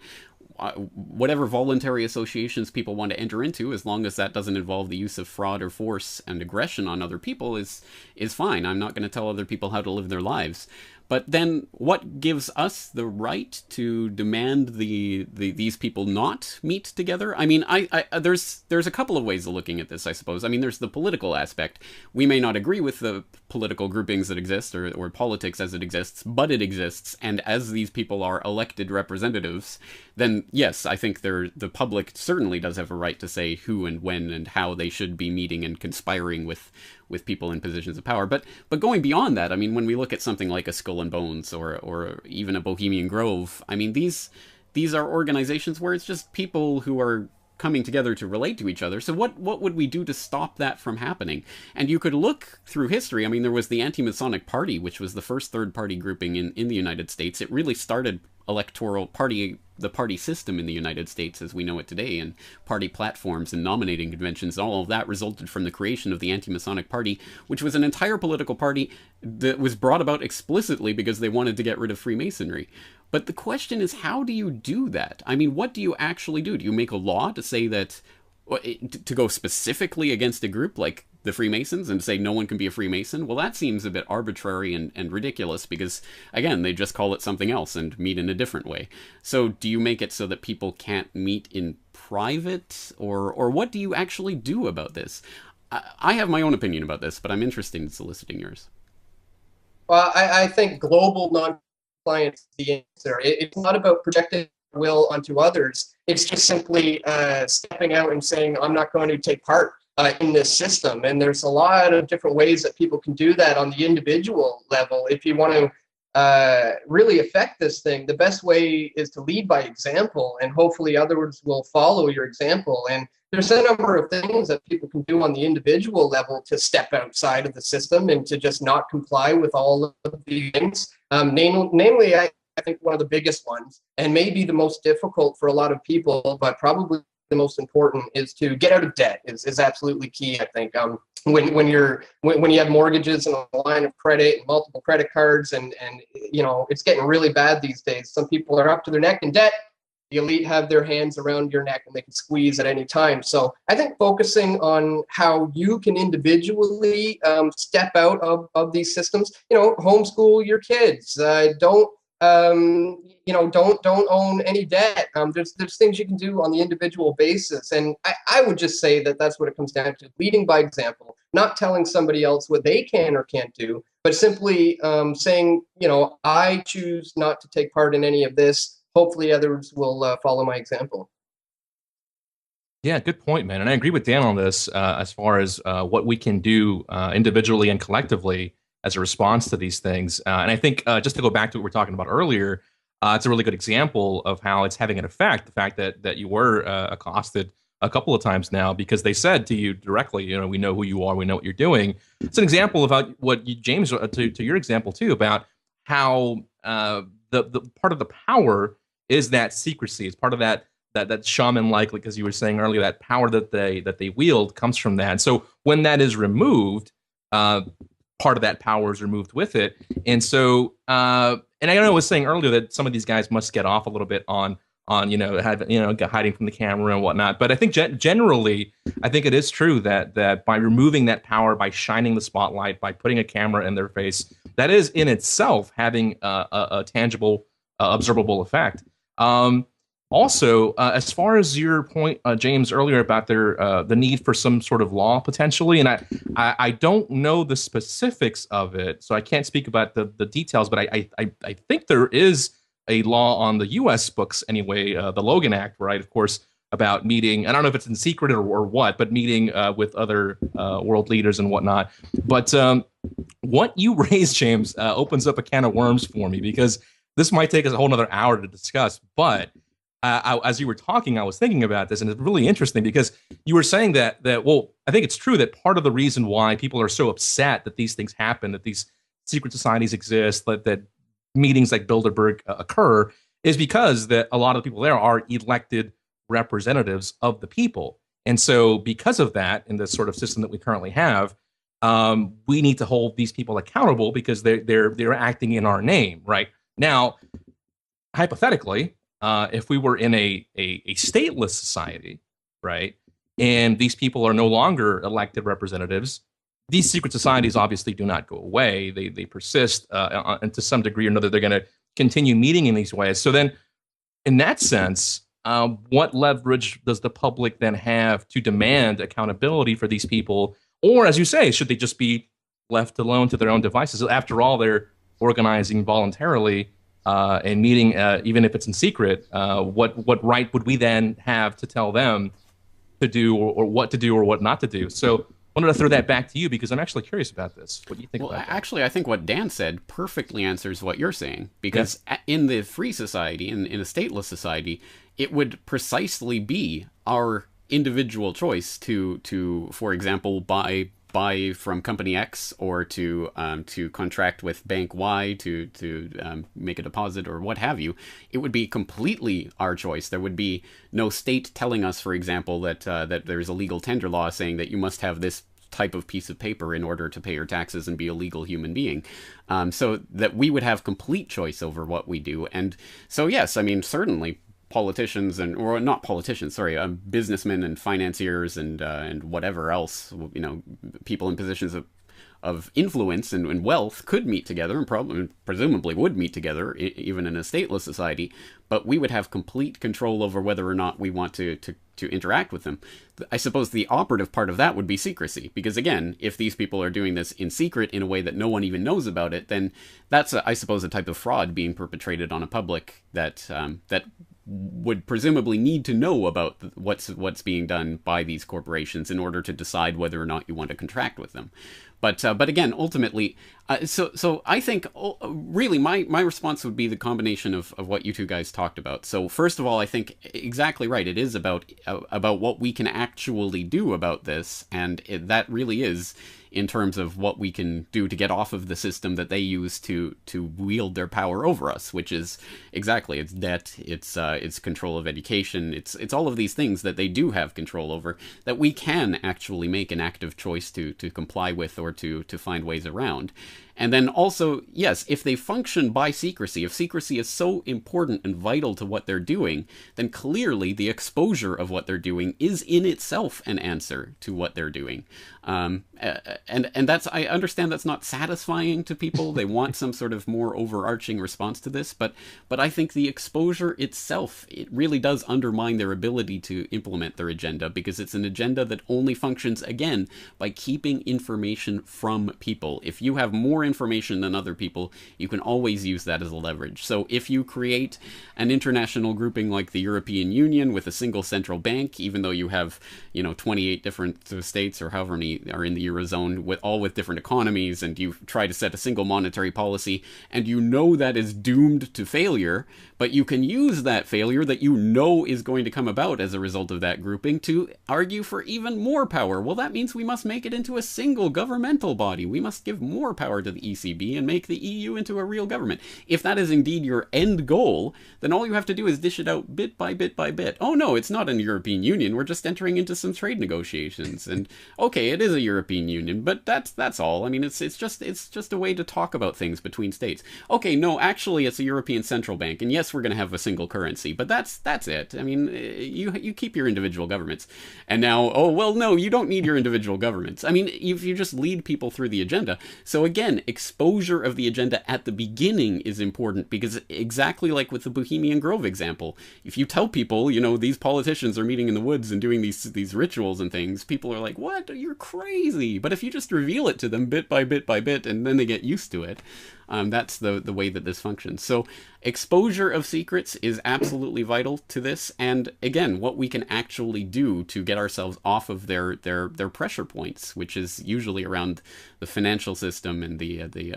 whatever voluntary associations people want to enter into, as long as that doesn't involve the use of fraud or force and aggression on other people, is fine. I'm not going to tell other people how to live their lives. But then what gives us the right to demand these people not meet together? I mean, there's a couple of ways of looking at this, I suppose. I mean, there's the political aspect. We may not agree with the political groupings that exist or politics as it exists, but it exists. And as these people are elected representatives, then yes, I think the public certainly does have a right to say who and when and how they should be meeting and conspiring with people in positions of power. But going beyond that, I mean, when we look at something like a Skull and Bones or even a Bohemian Grove, I mean, these are organizations where it's just people who are coming together to relate to each other. So what would we do to stop that from happening? And you could look through history. I mean, there was the Anti-Masonic Party, which was the first third-party grouping in the United States. It really started the party system in the United States as we know it today, and party platforms and nominating conventions, and all of that resulted from the creation of the Anti-Masonic Party, which was an entire political party that was brought about explicitly because they wanted to get rid of Freemasonry. But the question is, how do you do that? I mean, what do you actually do? Do you make a law to say that, to go specifically against a group like the Freemasons and say no one can be a Freemason? Well, that seems a bit arbitrary and ridiculous because, again, they just call it something else and meet in a different way. So do you make it so that people can't meet in private? Or what do you actually do about this? I have my own opinion about this, but I'm interested in soliciting yours. Well, I think global non-compliance is the answer. It's not about projecting will onto others. It's just simply stepping out and saying, I'm not going to take part in this system. And there's a lot of different ways that people can do that on the individual level. If you want to really affect this thing, the best way is to lead by example, and hopefully others will follow your example. And there's a number of things that people can do on the individual level to step outside of the system and to just not comply with all of these things. Namely, I think one of the biggest ones, and maybe the most difficult for a lot of people, but probably the most important, is to get out of debt. Is absolutely key. I think when you have mortgages and a line of credit and multiple credit cards, and it's getting really bad these days. Some people are up to their neck in debt. The elite have their hands around your neck and they can squeeze at any time. So I think focusing on how you can individually step out of these systems, homeschool your kids, don't own any debt. There's things you can do on the individual basis. And I would just say that that's what it comes down to, leading by example, not telling somebody else what they can or can't do, but simply saying, I choose not to take part in any of this. Hopefully others will follow my example. Yeah, good point, man. And I agree with Dan on this as far as what we can do individually and collectively as a response to these things. And I think just to go back to what we were talking about earlier, it's a really good example of how it's having an effect. The fact that you were accosted a couple of times now because they said to you directly, we know who you are, we know what you're doing. It's an example of what you, James, to your example too, about how the part of the power is that secrecy. It's part of that shaman-like, as you were saying earlier, that power that they wield comes from that. So when that is removed, part of that power is removed with it. And so, and I know I was saying earlier that some of these guys must get off a little bit on hiding from the camera and whatnot. But I think generally, I think it is true that by removing that power, by shining the spotlight, by putting a camera in their face, that is in itself having a tangible, observable effect. Also, as far as your point, James, earlier about the need for some sort of law potentially, and I don't know the specifics of it, so I can't speak about the details, but I think there is a law on the U.S. books anyway, the Logan Act, right, of course, about meeting, I don't know if it's in secret or what, but meeting with other world leaders and whatnot. But what you raised, James, opens up a can of worms for me, because this might take us a whole nother hour to discuss, but as you were talking, I was thinking about this, and it's really interesting because you were saying that well, I think it's true that part of the reason why people are so upset that these things happen, that these secret societies exist, that meetings like Bilderberg occur, is because that a lot of the people there are elected representatives of the people. And so because of that, in the sort of system that we currently have, we need to hold these people accountable because they're acting in our name, right? Now, hypothetically, if we were in a stateless society, right, and these people are no longer elected representatives, these secret societies obviously do not go away. They persist, and to some degree or another, they're going to continue meeting in these ways. So then, in that sense, what leverage does the public then have to demand accountability for these people? Or, as you say, should they just be left alone to their own devices? After all, they're organizing voluntarily and meeting, even if it's in secret. What right would we then have to tell them to do, or what to do, or what not to do? So I wanted to throw that back to you because I'm actually curious about this. What do you think about that? Actually, I think what Dan said perfectly answers what you're saying, because in the free society, in a stateless society, it would precisely be our individual choice to for example, buy from company X, or to contract with bank Y to make a deposit, or what have you. It would be completely our choice. There would be no state telling us, for example, that there's a legal tender law saying that you must have this type of piece of paper in order to pay your taxes and be a legal human being. So that we would have complete choice over what we do. And so, yes, I mean, certainly politicians or not politicians, sorry, businessmen and financiers and whatever else, people in positions of influence and wealth could meet together, and presumably would meet together even in a stateless society, but we would have complete control over whether or not we want to interact with them. I suppose the operative part of that would be secrecy, because again, if these people are doing this in secret in a way that no one even knows about it, then that's, I suppose, a type of fraud being perpetrated on a public that would presumably need to know about what's being done by these corporations in order to decide whether or not you want to contract with them. But again, ultimately, so I think really my response would be the combination of what you two guys talked about. So first of all, I think exactly right. It is about what we can actually do about this, and that really is in terms of what we can do to get off of the system that they use to wield their power over us, which is exactly, it's debt, it's control of education, it's all of these things that they do have control over that we can actually make an active choice to comply with or to find ways around. And then also, yes, if they function by secrecy, if secrecy is so important and vital to what they're doing, then clearly the exposure of what they're doing is in itself an answer to what they're doing. And that's, I understand that's not satisfying to people. They want some sort of more overarching response to this, but I think the exposure itself, it really does undermine their ability to implement their agenda, because it's an agenda that only functions, again, by keeping information from people. If you have more information than other people, you can always use that as a leverage. So if you create an international grouping like the European Union with a single central bank, even though you have, 28 different states or however many are in the Eurozone, with different economies, and you try to set a single monetary policy, and that is doomed to failure, but you can use that failure that is going to come about as a result of that grouping to argue for even more power. Well, that means we must make it into a single governmental body. We must give more power to the ECB and make the EU into a real government. If that is indeed your end goal, then all you have to do is dish it out bit by bit by bit. Oh no, it's not a European Union. We're just entering into some trade negotiations. And okay, it is a European Union, but that's all. I mean, it's just a way to talk about things between states. Okay, no, actually it's a European Central Bank, and yes, we're going to have a single currency, but that's it. I mean, you keep your individual governments. And now, oh well, no, you don't need your individual governments. I mean, if you just lead people through the agenda. So again, exposure of the agenda at the beginning is important, because exactly like with the Bohemian Grove example, if you tell people, these politicians are meeting in the woods and doing these rituals and things, people are like, what? You're crazy. But if you just reveal it to them bit by bit by bit, and then they get used to it, that's the way that this functions. So exposure of secrets is absolutely vital to this. And again, what we can actually do to get ourselves off of their pressure points, which is usually around the financial system and the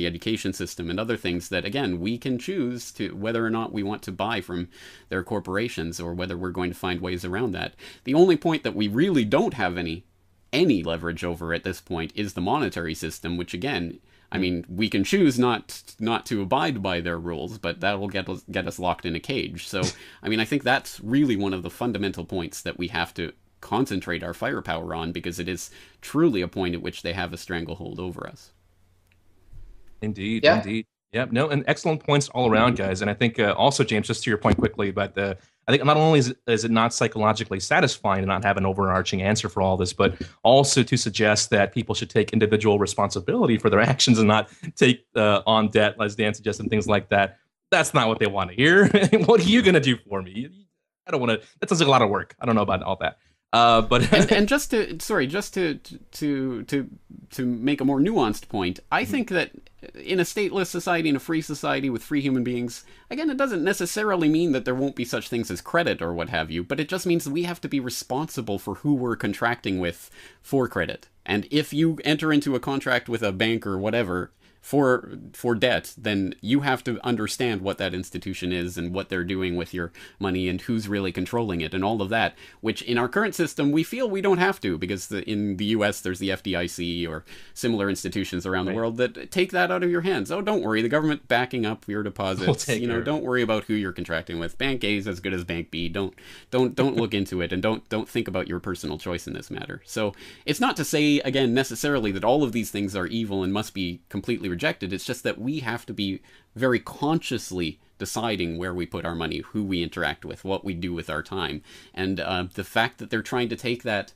education system and other things that, again, we can choose to whether or not we want to buy from their corporations or whether we're going to find ways around that. The only point that we really don't have any leverage over at this point is the monetary system, which again, I mean, we can choose not to abide by their rules, but that will get us locked in a cage. So, I mean, I think that's really one of the fundamental points that we have to concentrate our firepower on, because it is truly a point at which they have a stranglehold over us. Indeed, yeah. Indeed. Yep. No, and excellent points all around, guys. And I think also, James, just to your point quickly, but I think not only is it not psychologically satisfying to not have an overarching answer for all this, but also to suggest that people should take individual responsibility for their actions and not take on debt, as Dan suggested, and things like that. That's not what they want to hear. What are you going to do for me? I don't want to. That sounds like a lot of work. I don't know about all that. But and just to make a more nuanced point, I think that in a stateless society, in a free society with free human beings, again, it doesn't necessarily mean that there won't be such things as credit or what have you, but it just means that we have to be responsible for who we're contracting with for credit. And if you enter into a contract with a bank or whatever for debt, then you have to understand what that institution is and what they're doing with your money and who's really controlling it and all of that, which in our current system we feel we don't have to, because in the US there's the FDIC or similar institutions around the world that take that out of your hands. Oh, don't worry, the government backing up your deposits. Don't worry about who you're contracting with. Bank A is as good as Bank B. Don't look into it, and don't think about your personal choice in this matter. So it's not to say, again, necessarily that all of these things are evil and must be completely rejected. It's just that we have to be very consciously deciding where we put our money, who we interact with, what we do with our time. And the fact that they're trying to take that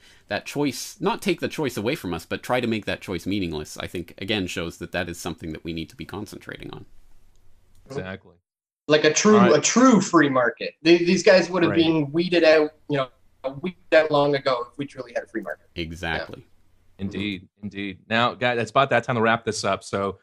choice, not take the choice away from us, but try to make that choice meaningless, I think, again, shows that is something that we need to be concentrating on. Exactly. Like a true free market. These guys would have been weeded out, long ago if we truly had a free market. Exactly. Yeah. Indeed. Now, guys, it's about that time to wrap this up. So,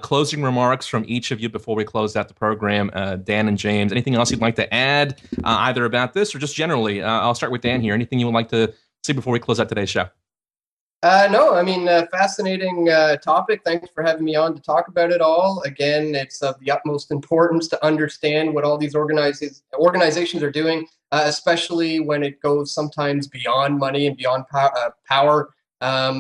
closing remarks from each of you before we close out the program. Dan and James, anything else you'd like to add, either about this or just generally? I'll start with Dan here. Anything you would like to say before we close out today's show? No, I mean, fascinating topic. Thanks for having me on to talk about it all. Again, it's of the utmost importance to understand what all these organizations are doing, especially when it goes sometimes beyond money and beyond power.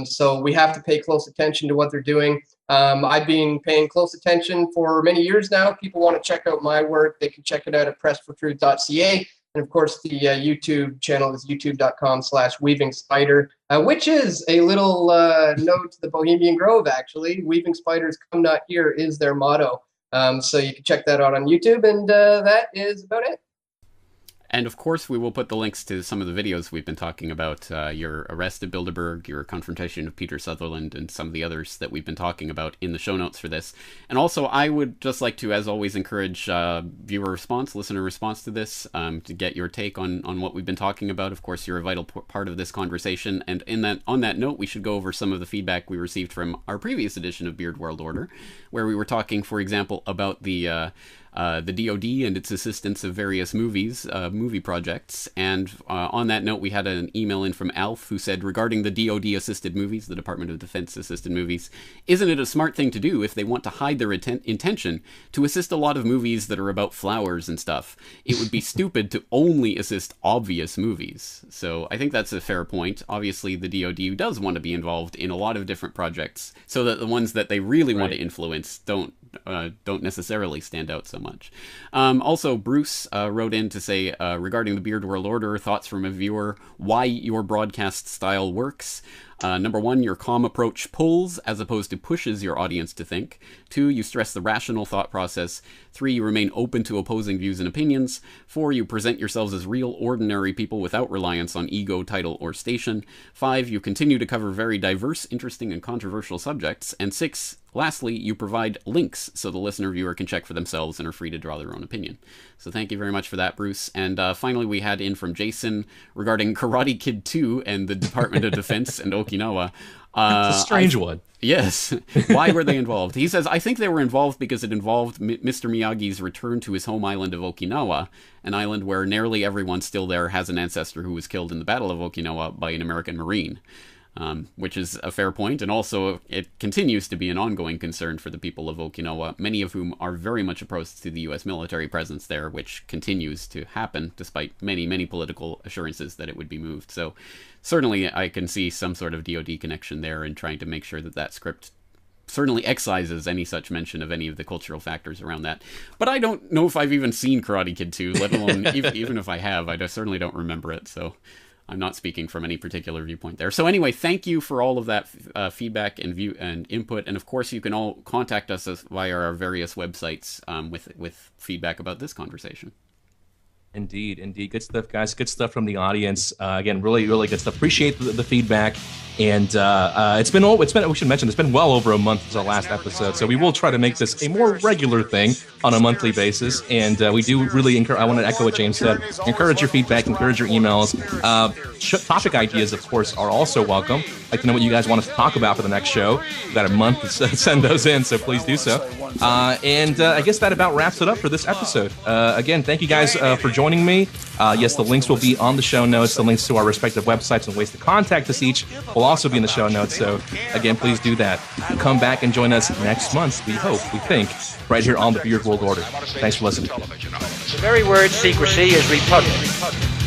So we have to pay close attention to what they're doing. I've been paying close attention for many years now. People want to check out my work, they can check it out at pressfortruth.ca. And of course, the YouTube channel is youtube.com/weavingspider, which is a little node to the Bohemian Grove, actually. Weaving spiders come not here is their motto. So you can check that out on YouTube, and that is about it. And of course, we will put the links to some of the videos we've been talking about, your arrest of Bilderberg, your confrontation of Peter Sutherland, and some of the others that we've been talking about in the show notes for this. And also, I would just like to, as always, encourage viewer response, listener response to this, to get your take on what we've been talking about. Of course, you're a vital part of this conversation. And on that note, we should go over some of the feedback we received from our previous edition of Beard World Order, where we were talking, for example, about the DoD and its assistance of various movie projects. And on that note, we had an email in from Alf who said, regarding the DoD-assisted movies, the Department of Defense-assisted movies, isn't it a smart thing to do if they want to hide their intention to assist a lot of movies that are about flowers and stuff? It would be stupid to only assist obvious movies. So I think that's a fair point. Obviously, the DoD does want to be involved in a lot of different projects so that the ones that they really want to influence don't necessarily stand out so much. Also, Bruce wrote in to say, regarding the Beard World Order, thoughts from a viewer, why your broadcast style works. Number 1, your calm approach pulls as opposed to pushes your audience to think. 2, you stress the rational thought process. 3, you remain open to opposing views and opinions. 4, you present yourselves as real, ordinary people without reliance on ego, title, or station. 5, you continue to cover very diverse, interesting, and controversial subjects. And 6, lastly, you provide links so the listener viewer can check for themselves and are free to draw their own opinion. So thank you very much for that, Bruce. And finally, we had in from Jason regarding Karate Kid 2 and the Department of Defense and Okinawa. It's a strange one. Yes. Why were they involved? He says, I think they were involved because it involved Mr. Miyagi's return to his home island of Okinawa, an island where nearly everyone still there has an ancestor who was killed in the Battle of Okinawa by an American Marine. Which is a fair point, and also it continues to be an ongoing concern for the people of Okinawa, many of whom are very much opposed to the U.S. military presence there, which continues to happen despite many, many political assurances that it would be moved. So certainly I can see some sort of DoD connection there in trying to make sure that that script certainly excises any such mention of any of the cultural factors around that. But I don't know if I've even seen Karate Kid 2, let alone even if I have, I certainly don't remember it, so I'm not speaking from any particular viewpoint there. So anyway, thank you for all of that feedback and view and input. And of course, you can all contact us via our various websites with feedback about this conversation. Indeed. Good stuff, guys. Good stuff from the audience. Again, really, really good stuff. Appreciate the feedback. And we should mention, it's been well over a month since our last episode, so we will try to make this a more regular thing on a monthly basis. And we do really I want to echo what James said. Encourage your feedback, encourage your emails. Topic ideas, of course, are also welcome. I'd like to know what you guys want us to talk about for the next show. We've got a month to send those in, so please do so. I guess that about wraps it up for this episode. Again, thank you guys for joining me. Yes, the links will be on the show notes. The links to our respective websites and ways to contact us each will also be in the show notes. So, again, please do that. Come back and join us next month, we hope, we think, right here on the Beard World Order. Thanks for listening. The very word secrecy is repugnant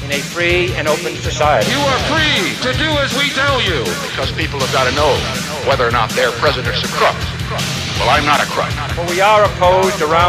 in a free and open society. You are free to do as we tell you. Because people have got to know whether or not their president's a crook. Well, I'm not a crook. For we are opposed around